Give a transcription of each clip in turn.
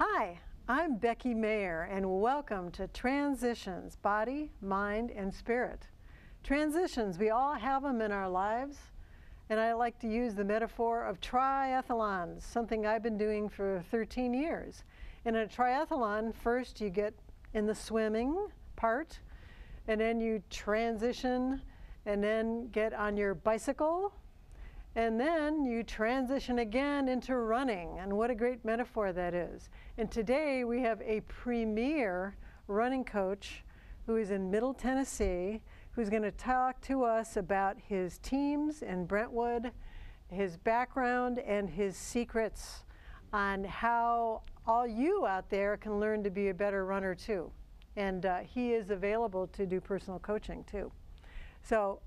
Hi, I'm Becky Meagher, and welcome to Transitions, Body, Mind, and Spirit. Transitions, we all have them in our lives, and I like to use the metaphor of triathlons, something I've been doing for 13 years. In a triathlon, first you get in the swimming part, and then you transition, and then get on your bicycle, and then you transition again into running, and what a great metaphor that is. And today we have a premier running coach who is in Middle Tennessee, who's going to talk to us about his teams in Brentwood, his background, and his secrets on how all you out there can learn to be a better runner too. And he is available to do personal coaching too. So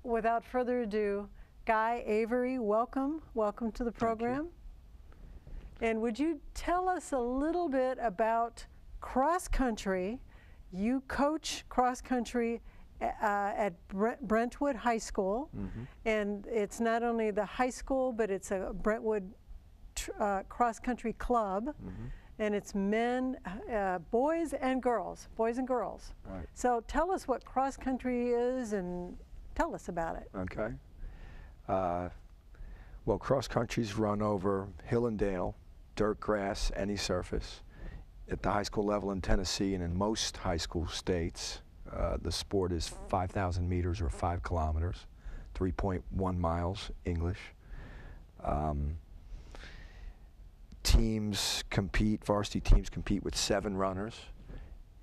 without further ado, Guy Avery, welcome to the program. And would you tell us a little bit about cross country? You coach cross country at Brentwood High School, and it's not only the high school, but it's a Brentwood cross country club, and it's men, boys and girls. Right. So tell us what cross country is and tell us about it. Okay. Well, cross country's run over hill and dale, dirt, grass, any surface. At the high school level in Tennessee and in most high school states, the sport is 5,000 meters or 5 kilometers, 3.1 miles English. Teams compete, varsity teams compete with 7 runners,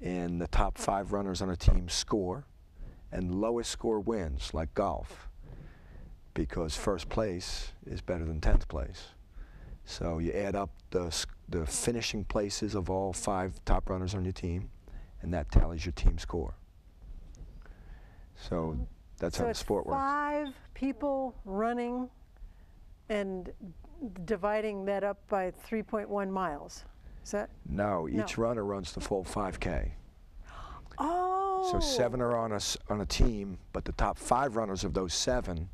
and the top 5 runners on a team score, and lowest score wins, like golf, because first place is better than 10th place. So you add up the finishing places of all 5 top runners on your team, and that tallies your team score. So that's how the sport works. 5 people running and dividing that up by 3.1 miles. Is that? No, each runner runs the full 5K. Oh. So 7 are on a team, but the top 5 runners of those 7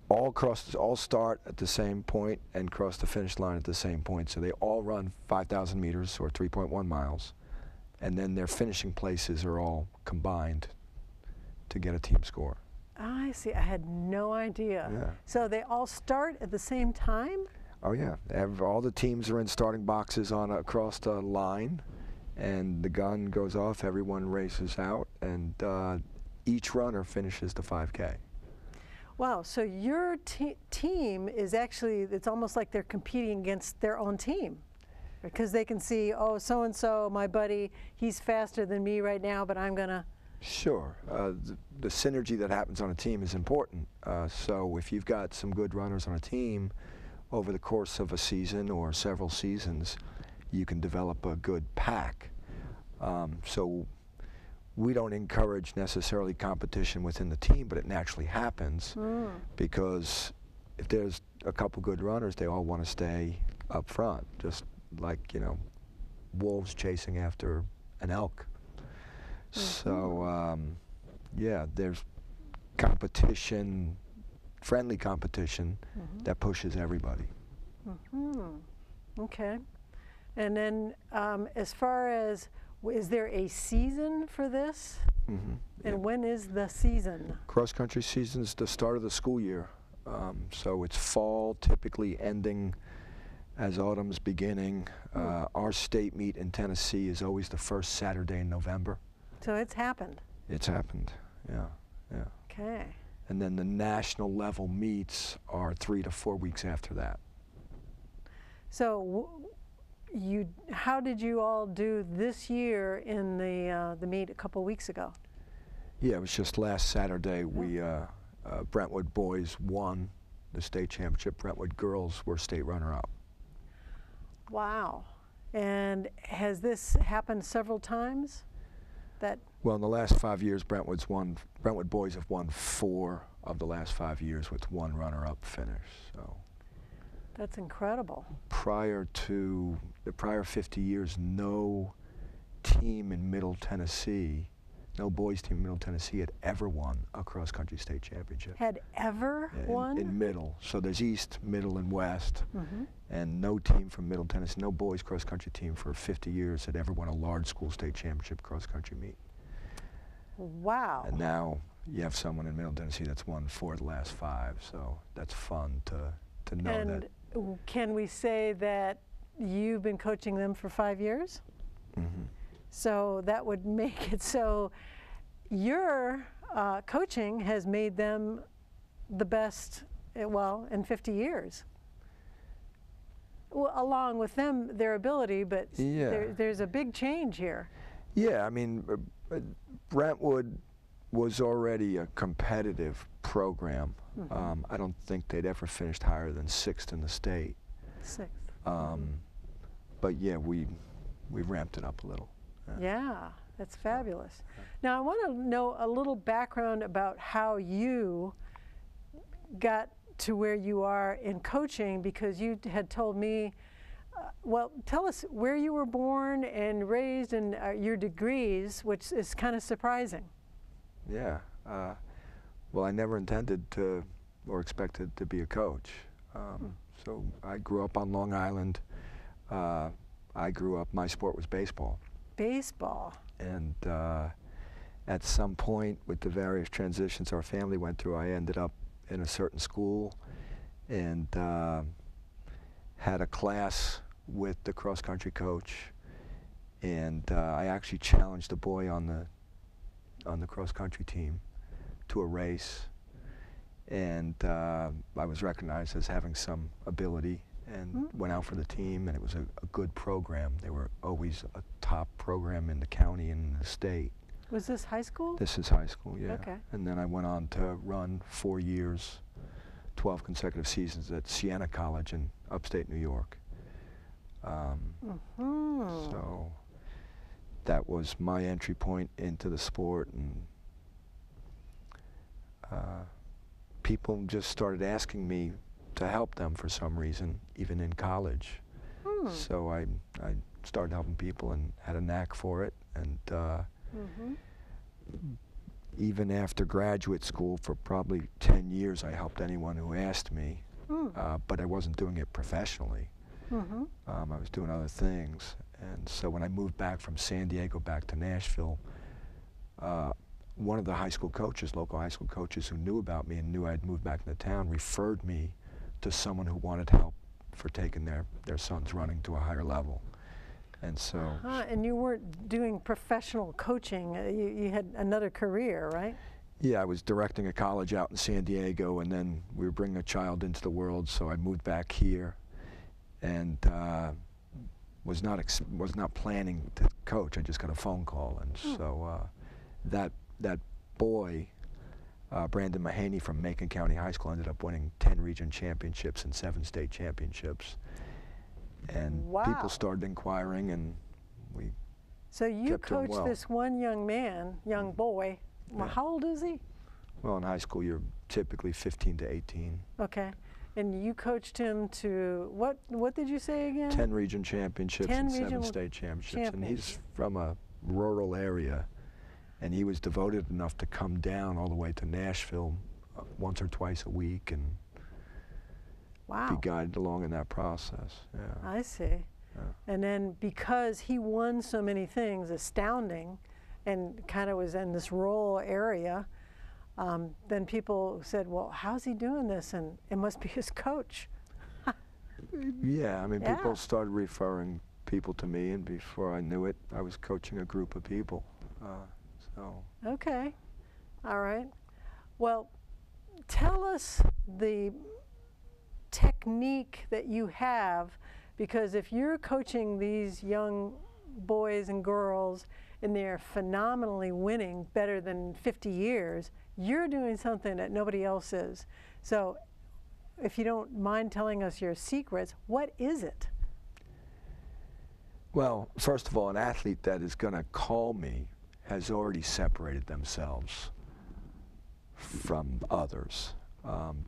all start at the same point and cross the finish line at the same point. So they all run 5,000 meters or 3.1 miles, and then their finishing places are all combined to get a team score. I see. I had no idea. Yeah. So they all start at the same time? Oh yeah. All the teams are in starting boxes across the line, and the gun goes off. Everyone races out, and each runner finishes the 5K. Wow, so your team is actually, it's almost like they're competing against their own team, because they can see, oh, so-and-so, my buddy, he's faster than me right now, but I'm going to... Sure. The synergy that happens on a team is important. So if you've got some good runners on a team, over the course of a season or several seasons, you can develop a good pack. So we don't encourage necessarily competition within the team, but it naturally happens because if there's a couple good runners, they all want to stay up front, just like, you know, wolves chasing after an elk. So, yeah, there's competition, friendly competition that pushes everybody. Okay. And then as far as, is there a season for this? And when is the season? Cross-country season is the start of the school year. So it's fall, typically ending as autumn's beginning. Our state meet in Tennessee is always the first Saturday in November. So it's happened? It's happened, yeah. Okay. And then the national level meets are 3 to 4 weeks after that. So how did you all do this year in the meet a couple weeks ago? Yeah, it was just last Saturday. We Brentwood boys won the state championship. Brentwood girls were state runner-up. Wow. And has this happened several times? Well, in the last 5 years, Brentwood boys have won 4 of the last 5 years with 1 runner-up finish. So that's incredible. Prior to the prior 50 years, no team in Middle Tennessee, no boys team in Middle Tennessee had ever won a cross-country state championship. Had ever won? In Middle. So there's East, Middle, and West. And no team from Middle Tennessee, no boys cross-country team for 50 years had ever won a large school state championship cross-country meet. Wow. And now you have someone in Middle Tennessee that's won 4 of the last 5, so that's fun to know And that. can we say that you've been coaching them for 5 years? Mm-hmm. So that would make it so your coaching has made them the best, well, in 50 years. Well, along with them, their ability, but there's a big change here. Yeah, I mean, Brentwood was already a competitive program. Mm-hmm. I don't think they'd ever finished higher than 6th in the state. 6th. But yeah, we ramped it up a little. Yeah, that's fabulous. Now I want to know a little background about how you got to where you are in coaching, because you had told me, well, tell us where you were born and raised and your degrees, which is kind of surprising. Yeah. Well, I never intended to or expected to be a coach. So I grew up on Long Island. My sport was baseball. Baseball. And at some point with the various transitions our family went through, I ended up in a certain school and had a class with the cross-country coach, and I actually challenged a boy on the cross-country team to a race, and I was recognized as having some ability and went out for the team, and it was a good program. They were always a top program in the county and in the state. Was this high school? This is high school, yeah. Okay. And then I went on to run 4 years, 12 consecutive seasons at Siena College in upstate New York. So that was my entry point into the sport, and people just started asking me to help them for some reason, even in college. So I started helping people and had a knack for it, and even after graduate school for probably 10 years, I helped anyone who asked me, but I wasn't doing it professionally. I was doing other things, and so when I moved back from San Diego back to Nashville, one of the high school coaches, local high school coaches who knew about me and knew I'd moved back into town, referred me to someone who wanted help for taking their sons running to a higher level. And so. And you weren't doing professional coaching. You had another career, right? Yeah, I was directing a college out in San Diego, and then we were bringing a child into the world, so I moved back here, and was not planning to coach. I just got a phone call, and so that boy, Brandon Mahaney from Macon County High School, ended up winning 10 region championships and 7 state championships. And people started inquiring, and we So you kept doing coached well. this one young boy. Well, how old is he? Well, in high school, you're typically 15 to 18. Okay. And you coached him to, what did you say again? 10 region championships 10 and 7 regional state championships. And he's champions. from a rural area, and he was devoted enough to come down all the way to Nashville once or twice a week and be guided along in that process. Yeah. I see. Yeah. And then because he won so many things, astounding, and kind of was in this rural area, then people said, well, how's he doing this? And it must be his coach. Yeah, I mean, people started referring people to me, and before I knew it, I was coaching a group of people. Okay. All right. Well, tell us the technique that you have, because if you're coaching these young boys and girls and they're phenomenally winning better than 50 years, you're doing something that nobody else is. So if you don't mind telling us your secrets, what is it? Well, first of all, an athlete that is going to call me has already separated themselves from others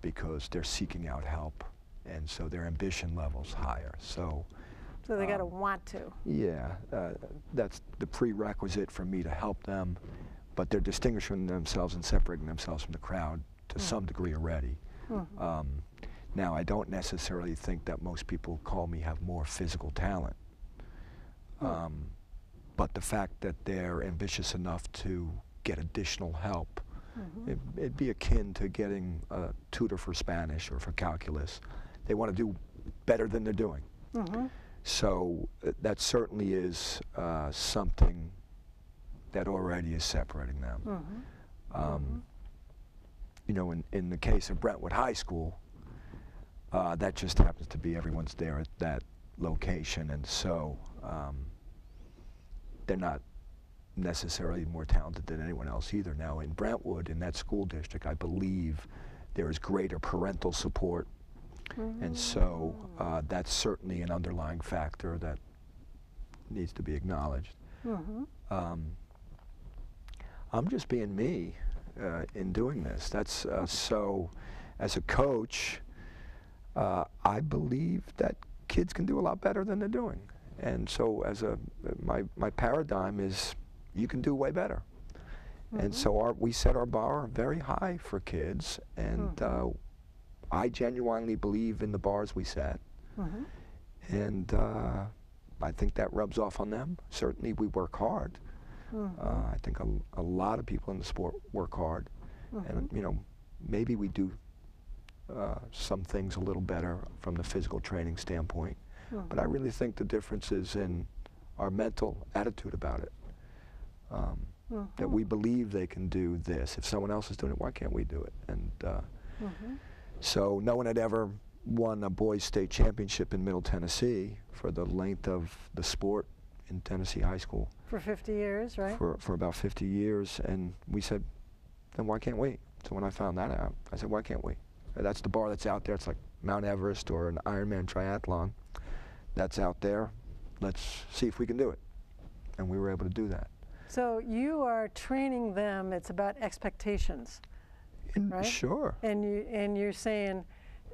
because they're seeking out help, and so their ambition level's higher. So they got to want to. Yeah, that's the prerequisite for me to help them, but they're distinguishing themselves and separating themselves from the crowd to some degree already. Now, I don't necessarily think that most people who call me have more physical talent. But the fact that they're ambitious enough to get additional help, it'd be akin to getting a tutor for Spanish or for calculus. They want to do better than they're doing. So that certainly is something that already is separating them. You know, in the case of Brentwood High School, that just happens to be everyone's there at that location, and so they're not necessarily more talented than anyone else either. Now in Brentwood, in that school district, I believe there is greater parental support, and so that's certainly an underlying factor that needs to be acknowledged. I'm just being me in doing this. That's so as a coach, I believe that kids can do a lot better than they're doing. And so as my paradigm is you can do way better. And so we set our bar very high for kids, and I genuinely believe in the bars we set. And I think that rubs off on them. Certainly we work hard. I think a lot of people in the sport work hard. And you know, maybe we do some things a little better from the physical training standpoint. But I really think the difference is in our mental attitude about it. That we believe they can do this. If someone else is doing it, why can't we do it? And so no one had ever won a boys' state championship in Middle Tennessee for the length of the sport in Tennessee high school. For 50 years, right? For about 50 years, and we said, then why can't we? So when I found that out, I said, why can't we? That's the bar that's out there. It's like Mount Everest or an Ironman triathlon. That's out there. Let's see if we can do it. And we were able to do that. So you are training them. It's about expectations, right? Sure. And you're saying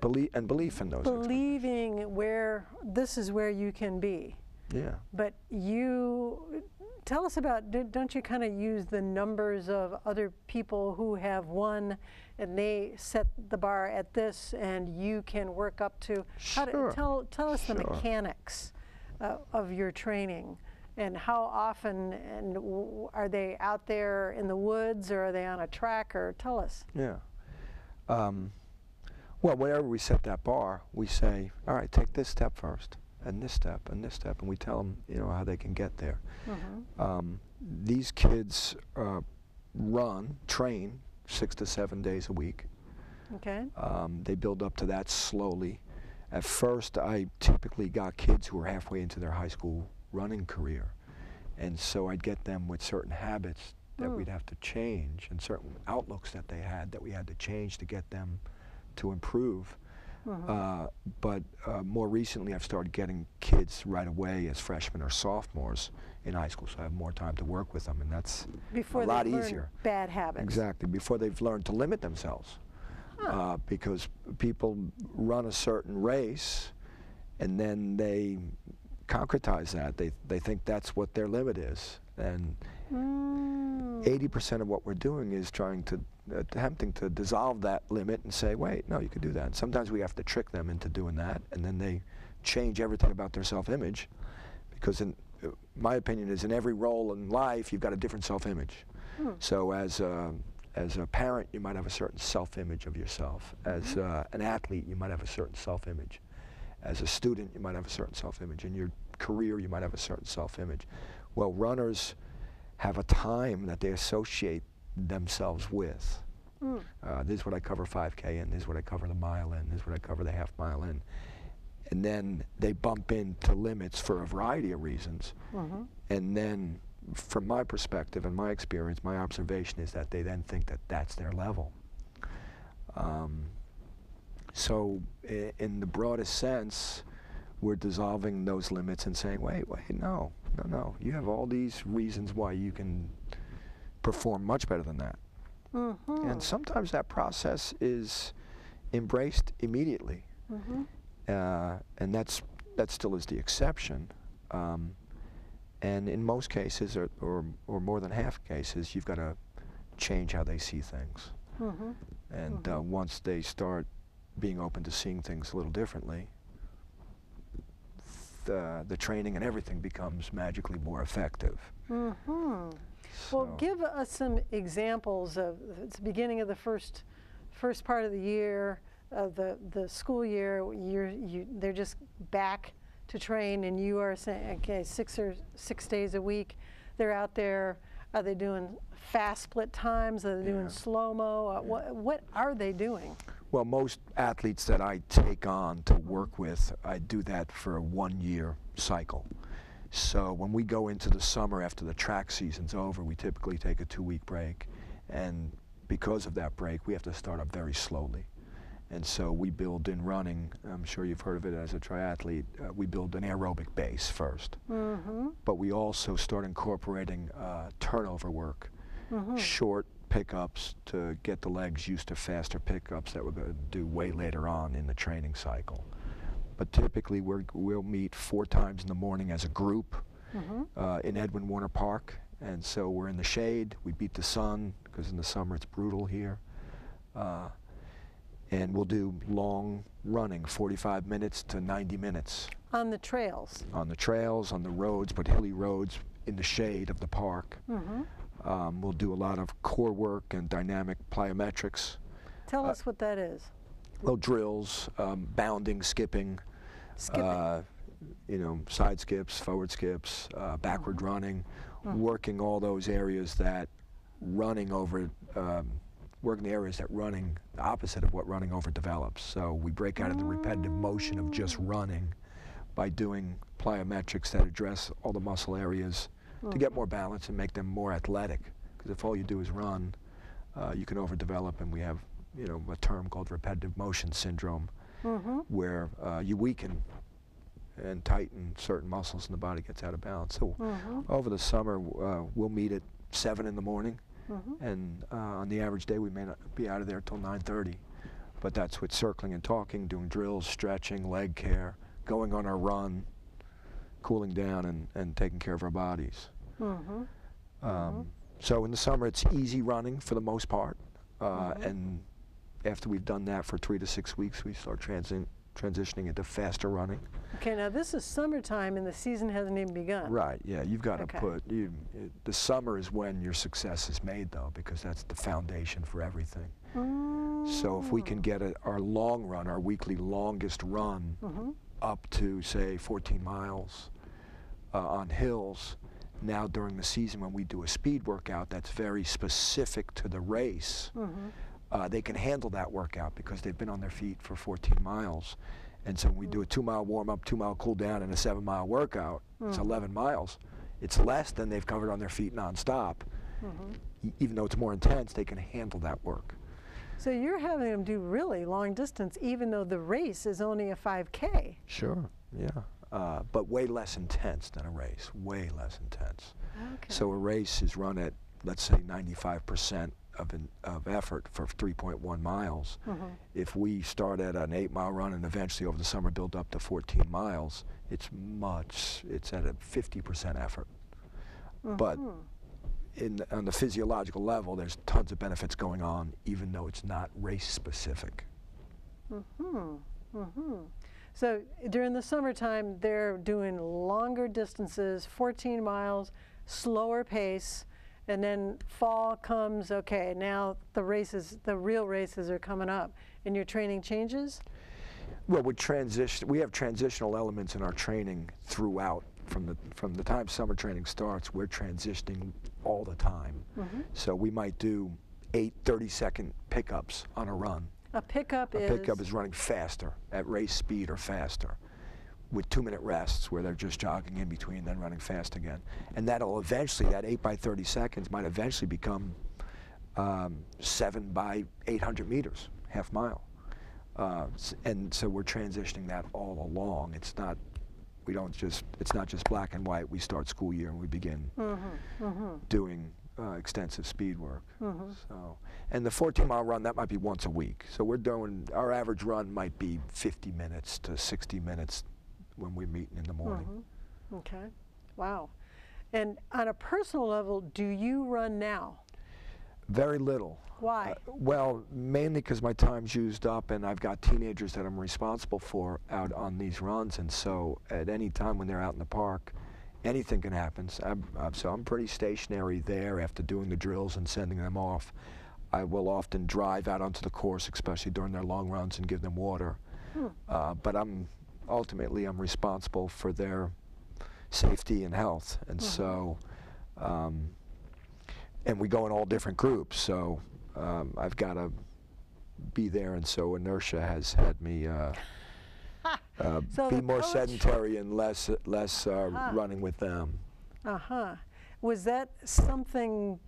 belief in those. Believing where this is where you can be. Yeah. But you tell us about. Don't you kind of use the numbers of other people who have won, and they set the bar at this, and you can work up to. Sure. Tell us the mechanics of your training. And how often, and are they out there in the woods, or are they on a track, or tell us? Yeah. Well, whenever we set that bar, we say, all right, take this step first, and this step, and this step, and we tell them, you know, how they can get there. These kids train 6 to 7 days a week. Okay. They build up to that slowly. At first, I typically got kids who were halfway into their high school running career, and so I'd get them with certain habits that we'd have to change, and certain outlooks that they had that we had to change to get them to improve. But more recently I've started getting kids right away as freshmen or sophomores in high school, so I have more time to work with them, and that's before a lot easier. Bad habits. Exactly, before they've learned to limit themselves. Because people run a certain race and then they concretize that. They think that's what their limit is, and 80% of what we're doing is attempting to dissolve that limit and say, wait, no, you can do that. And sometimes we have to trick them into doing that, and then they change everything about their self-image, because my opinion is in every role in life you've got a different self-image. So as a parent, you might have a certain self-image of yourself. As an athlete, you might have a certain self-image. As a student, you might have a certain self-image. In your career, you might have a certain self-image. Well, runners have a time that they associate themselves with. This is what I cover 5K in, this is what I cover the mile in, this is what I cover the half mile in. And then they bump into limits for a variety of reasons. And then, from my perspective and my experience, my observation is that they then think that that's their level. So in the broadest sense, we're dissolving those limits and saying, wait, no. You have all these reasons why you can perform much better than that. And sometimes that process is embraced immediately. And that still is the exception. And in most cases, or more than half cases, you've got to change how they see things. And once they start being open to seeing things a little differently, the training and everything becomes magically more effective. Mm-hmm. So, Well, give us some examples of, it's the beginning of the first part of the year, of the school year, they're just back to train, and you are saying, okay, 6 days a week, they're out there. Are they doing fast split times? Are they doing slow-mo? What are they doing? well, most athletes that I take on to work with, I do that for a 1-year cycle. So when we go into the summer after the track season's over, we typically take a 2-week break. And because of that break, we have to start up very slowly. And so we build in running, I'm sure you've heard of it as a triathlete, we build an aerobic base first. Mm-hmm. But we also start incorporating turnover work, Mm-hmm. short pickups to get the legs used to faster pickups that we're going to do way later on in the training cycle. But typically we'll meet 4 times in the morning as a group in Edwin Warner Park. And so we're in the shade, we beat the sun, because in the summer it's brutal here. And we'll do long running, 45 minutes to 90 minutes. On the trails? On the trails, on the roads, but hilly roads in the shade of the park. Mm-hmm. We'll do a lot of core work and dynamic plyometrics. Tell us what that is. Well, drills, bounding, skipping, Skipping. you know, side skips, forward skips, backward running, working all those areas that running over, working the areas that running, the opposite of what running over develops. So we break out of the repetitive motion of just running by doing plyometrics that address all the muscle areas to get more balance and make them more athletic. Because if all you do is run, you can overdevelop, and we have, you know, a term called repetitive motion syndrome, where you weaken and tighten certain muscles and the body gets out of balance. So over the summer, we'll meet at 7 in the morning, and on the average day we may not be out of there till 9:30. But that's with circling and talking, doing drills, stretching, leg care, going on our run, cooling down and taking care of our bodies. So in the summer it's easy running for the most part, and after we've done that for 3 to 6 weeks, we start transitioning into faster running. Okay, now this is summertime and the season hasn't even begun. Right, yeah, you've got to Okay. the summer is when your success is made, though, because that's the foundation for everything. So if we can get our long run, our weekly longest run, up to, say, 14 miles on hills, now during the season when we do a speed workout that's very specific to the race, they can handle that workout because they've been on their feet for 14 miles. And so when we do a 2-mile warm-up, 2-mile cool down, and a 7-mile workout, it's 11 miles. It's less than they've covered on their feet nonstop. Even though it's more intense, they can handle that work. So you're having them do really long distance, even though the race is only a 5K. Sure, yeah. But way less intense than a race, way less intense. Okay. So a race is run at, let's say, 95% of effort for 3.1 miles. If we start at an 8-mile run and eventually over the summer build up to 14 miles, it's at a 50% effort. But on the physiological level, there's tons of benefits going on, even though it's not race specific. So during the summertime, they're doing longer distances, 14 miles, slower pace, and then fall comes, okay, now the real races are coming up, and your training changes? Well, we have transitional elements in our training throughout. From the time summer training starts, we're transitioning all the time. So we might do 8 30-second pickups on a run. A pickup is running faster, at race speed or faster, with 2-minute rests where they're just jogging in between, then running fast again. And that'll eventually, that 8 by 30 seconds might eventually become 7 by 800 meters, half mile. And so we're transitioning that all along. It's not just black and white. We start school year and we begin doing extensive speed work. So, and the 14-mile run, that might be once a week. So our average run might be 50 minutes to 60 minutes when we're meeting in the morning. Okay, wow. And on a personal level, do you run now? Very little. Why? Well, mainly because my time's used up and I've got teenagers that I'm responsible for out on these runs, and so at any time when they're out in the park, anything can happen. So I'm pretty stationary there after doing the drills and sending them off. I will often drive out onto the course, especially during their long runs, and give them water. But ultimately I'm responsible for their safety and health, and so and we go in all different groups, so I've got to be there, and so inertia has had me So be the more coach- sedentary and less running with them. Was that something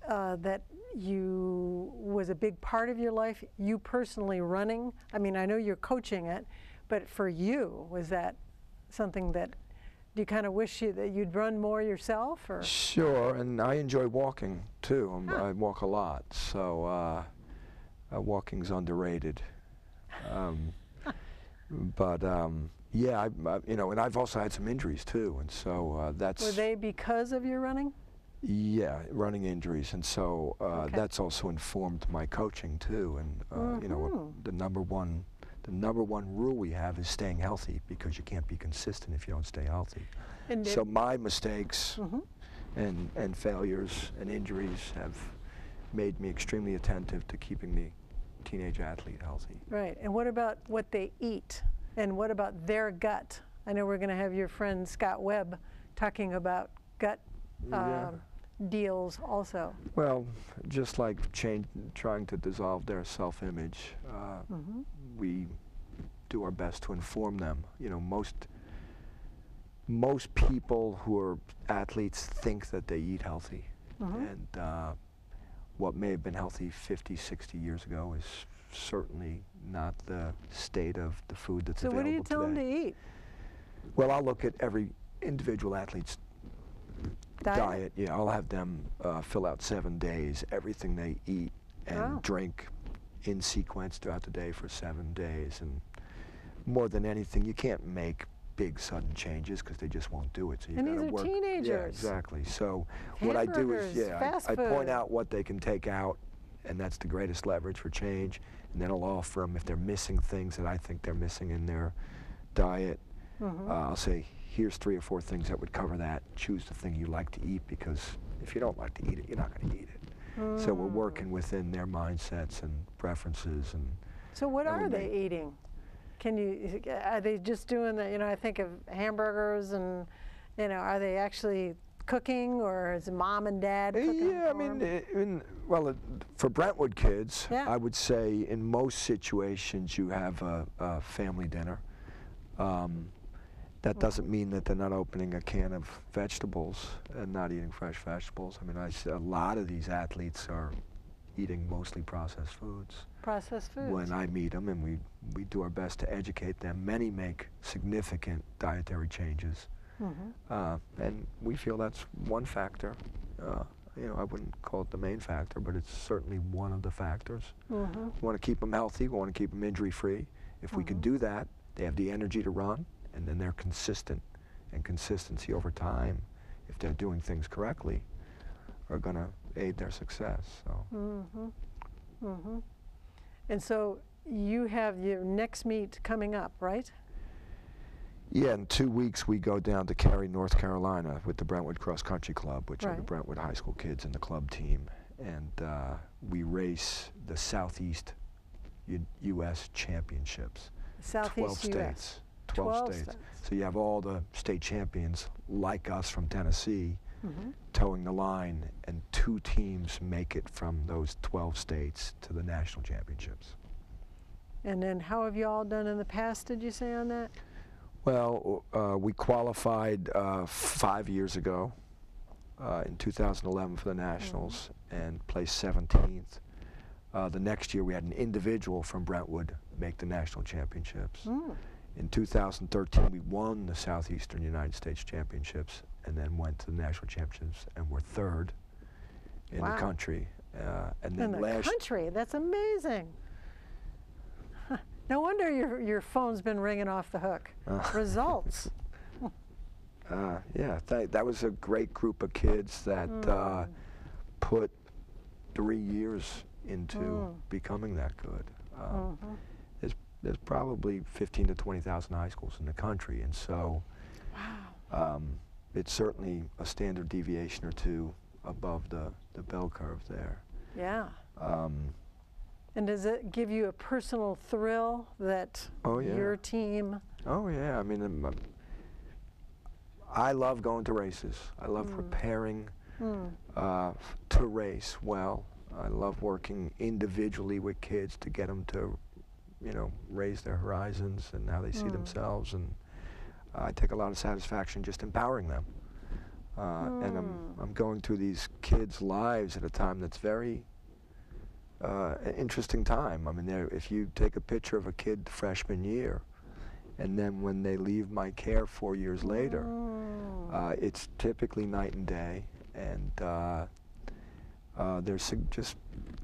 that was a big part of your life, you personally running? I mean, I know you're coaching it, but for you, was that something that, do you kind of wish that you'd run more yourself? Or? Sure, and I enjoy walking too. I walk a lot, so walking's underrated. But yeah, you know, and I've also had some injuries too, and so that's. Were they because of your running? Yeah, running injuries, and so that's also informed my coaching too. And you know, the number one rule we have is staying healthy, because you can't be consistent if you don't stay healthy. And so my mistakes and failures and injuries have made me extremely attentive to keeping the teenage athlete healthy. Right, and what about what they eat? And what about their gut? I know we're going to have your friend Scott Webb talking about gut deals also. Well, just like trying to dissolve their self-image, we do our best to inform them. You know, most people who are athletes think that they eat healthy, and what may have been healthy 50, 60 years ago is certainly not the state of the food that's available today. So what do you tell them to eat? Well, I'll look at every individual athlete's diet. Yeah, I'll have them fill out 7 days, everything they eat and drink in sequence throughout the day for 7 days. And more than anything, you can't make big sudden changes because they just won't do it. So you And gotta these are work. teenagers. Yeah, exactly. So what I do is, I point out what they can take out, and that's the greatest leverage for change. And then I'll offer them, if they're missing things that I think they're missing in their diet, I'll say, here's 3 or 4 things that would cover that. Choose the thing you like to eat, because if you don't like to eat it, you're not going to eat it. So we're working within their mindsets and preferences. And so what are they eating? Are they just doing the, you know, I think of hamburgers, and, you know, are they actually cooking, or is mom and dad cooking? Yeah, I mean, for Brentwood kids, I would say in most situations you have a family dinner. That doesn't mean that they're not opening a can of vegetables and not eating fresh vegetables. I mean, a lot of these athletes are eating mostly processed foods. Processed foods. When I meet them, and we do our best to educate them, many make significant dietary changes. And we feel that's one factor. You know, I wouldn't call it the main factor, but it's certainly one of the factors. We want to keep them healthy, we want to keep them injury-free. If we can do that, they have the energy to run, and then they're consistent. And consistency over time, if they're doing things correctly, are going to aid their success. So. And so you have your next meet coming up, right? Yeah, in 2 weeks we go down to Cary, North Carolina with the Brentwood Cross Country Club, which are the Brentwood high school kids in the club team. And we race the Southeast U.S. Championships. Southeast 12 states. 12 states. So you have all the state champions like us from Tennessee towing the line, and 2 teams make it from those 12 states to the national championships. And then how have you all done in the past, did you say, on that? Well, we qualified 5 years ago in 2011 for the Nationals and placed 17th. The next year we had an individual from Brentwood make the national championships. In 2013 we won the Southeastern United States Championships, and then went to the national championships and were 3rd in the country. And then in the country? That's amazing. No wonder your phone's been ringing off the hook. Results. Yeah, that was a great group of kids that put 3 years into becoming that good. There's probably 15 to 20,000 high schools in the country, and so it's certainly a standard deviation or two above the bell curve there. Yeah. And does it give you a personal thrill that your team? Oh yeah, I mean, I love going to races. I love preparing to race well. I love working individually with kids to get them to, raise their horizons and how they see themselves, and I take a lot of satisfaction just empowering them. And I'm going through these kids' lives at a time that's very an interesting time. I mean, if you take a picture of a kid freshman year, and then when they leave my care 4 years later, it's typically night and day, and there's just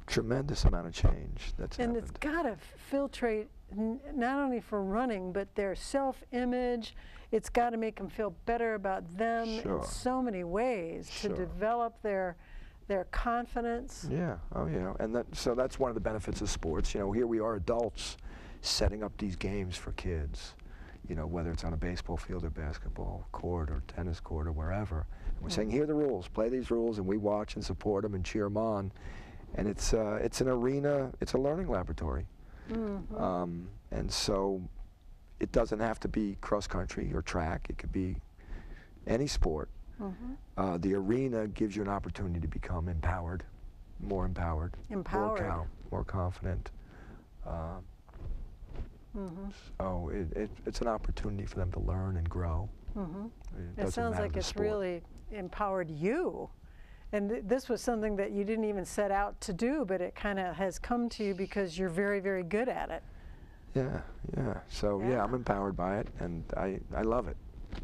tremendous amount of change that's happened. And it's got to filtrate not only for running, but their self-image. It's got to make them feel better about them in so many ways to develop their confidence. Yeah, and so that's one of the benefits of sports. Here we are, adults, setting up these games for kids, whether it's on a baseball field or basketball court or tennis court or wherever. And we're saying, here are the rules, play these rules, and we watch and support them and cheer them on. And it's an arena, it's a learning laboratory. And so it doesn't have to be cross country or track, it could be any sport. The arena gives you an opportunity to become empowered, more confident. So it's an opportunity for them to learn and grow. It sounds like it's really empowered you. And this was something that you didn't even set out to do, but it kind of has come to you because you're very, very good at it. Yeah. So I'm empowered by it, and I love it.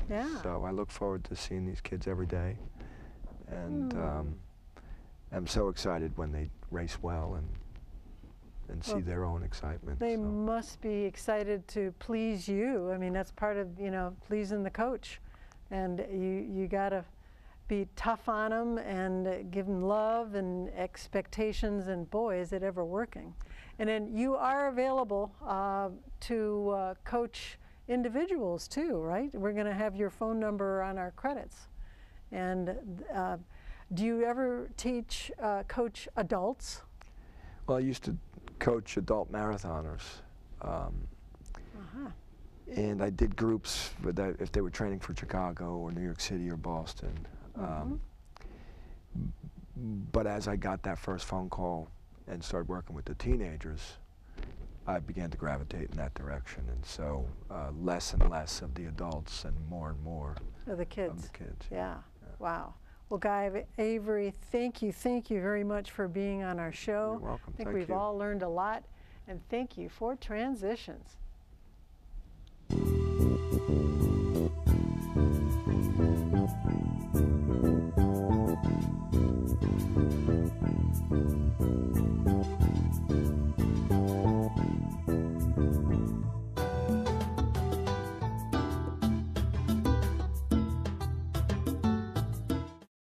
Yeah. So I look forward to seeing these kids every day, and I'm so excited when they race well and see their own excitement. They must be excited to please you. I mean, that's part of pleasing the coach, and you got to be tough on them and give them love and expectations, and boy, is it ever working. And then you are available to coach individuals too, right? We're going to have your phone number on our credits. And do you ever coach adults? Well, I used to coach adult marathoners. And I did groups with that if they were training for Chicago or New York City or Boston. But as I got that first phone call and started working with the teenagers, I began to gravitate in that direction, and so less and less of the adults and more of the kids. Yeah. Wow. Well, Guy Avery, thank you very much for being on our show. You're welcome. I think we've all learned a lot, and thank you for Transitions.